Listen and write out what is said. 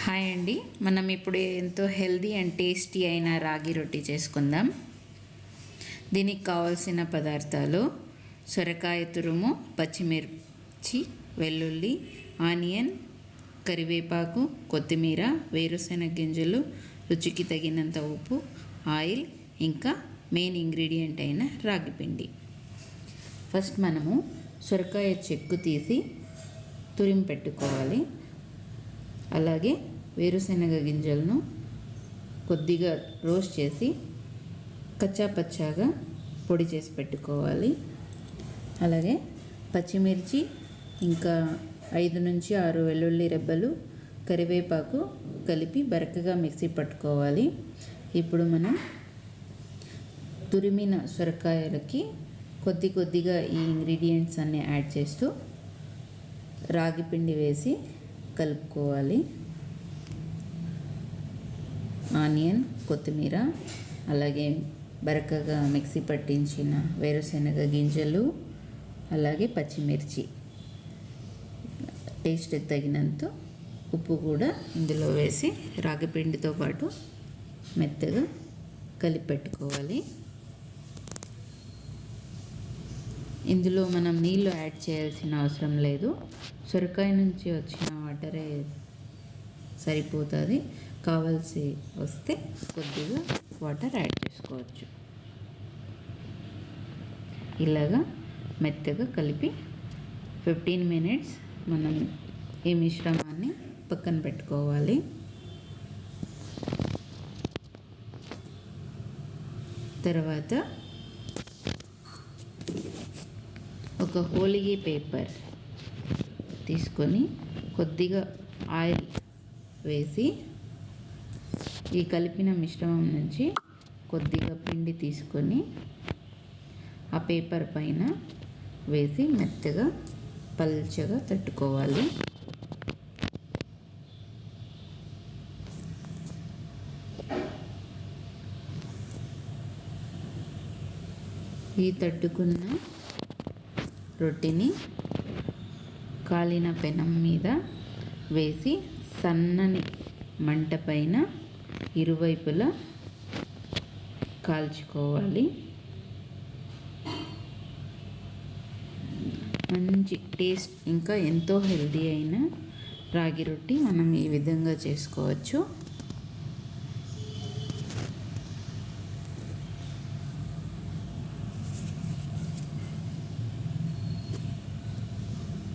Hi అండి, మనం ఇప్పుడు ఎంతో హెల్దీ అండ్ టేస్టీ అయిన రాగి రొట్టి చేసుకుందాం. దీనికి కావాల్సిన పదార్థాలు: సొరకాయ తురుము, పచ్చిమిర్చి, వెల్లుల్లి, ఆనియన్, కరివేపాకు, కొత్తిమీర, వేరుశెనగ గింజలు, రుచికి తగినంత ఉప్పు, ఆయిల్, ఇంకా మెయిన్ ఇంగ్రీడియంట్ అయిన రాగి పిండి. ఫస్ట్ మనము సొరకాయ చెక్కు తీసి తురిమి పెట్టుకోవాలి. అలాగే వేరుశెనగ గింజలను కొద్దిగా రోస్ట్ చేసి కచ్చాపచ్చాగా పొడి చేసి పెట్టుకోవాలి. అలాగే పచ్చిమిర్చి, ఇంకా 5 నుంచి 6 వెల్లుల్లి రెబ్బలు, కరివేపాకు కలిపి బరకగా మిక్సీ పట్టుకోవాలి. ఇప్పుడు మనం తురిమిన సొరకాయలకి కొద్దిగా ఈ ఇంగ్రీడియంట్స్ అన్నీ యాడ్ చేస్తూ రాగి పిండి వేసి కలుపుకోవాలి. ఆనియన్, కొత్తిమీర, అలాగే బరకగా మిక్సీ పట్టించిన వేరుశెనగ గింజలు, అలాగే పచ్చిమిర్చి, టేస్ట్కి తగినంత ఉప్పు కూడా ఇందులో వేసి రాగి పిండితో పాటు మెత్తగా కలిపి పెట్టుకోవాలి. ఇందులో మనం నీళ్ళు యాడ్ చేయాల్సిన అవసరం లేదు. సొరకాయ నుంచి వచ్చిన వాటరే సరిపోతుంది. కావాల్సి వస్తే కొద్దిగా వాటర్ యాడ్ చేసుకోవచ్చు. ఇలాగా మెత్తగా కలిపి 15 మినిట్స్ మనం ఈ మిశ్రమాన్ని పక్కన పెట్టుకోవాలి. తర్వాత ఒక హోలిగే పేపర్ తీసుకొని కొద్దిగా ఆయిల్ వేసి ఈ కలిపిన మిశ్రమం నుంచి కొద్దిగా పిండి తీసుకొని ఆ పేపర్ పైన వేసి మెత్తగా పల్చగా తట్టుకోవాలి. ఈ తట్టుకున్న రొట్టిని కాలిన పెనం మీద వేసి సన్నని మంట పైన ఇరువైపులా కాల్చుకోవాలి. మంచి టేస్ట్ ఇంకా ఎంతో హెల్దీ అయిన రాగి రొట్టి మనం ఈ విధంగా చేసుకోవచ్చు.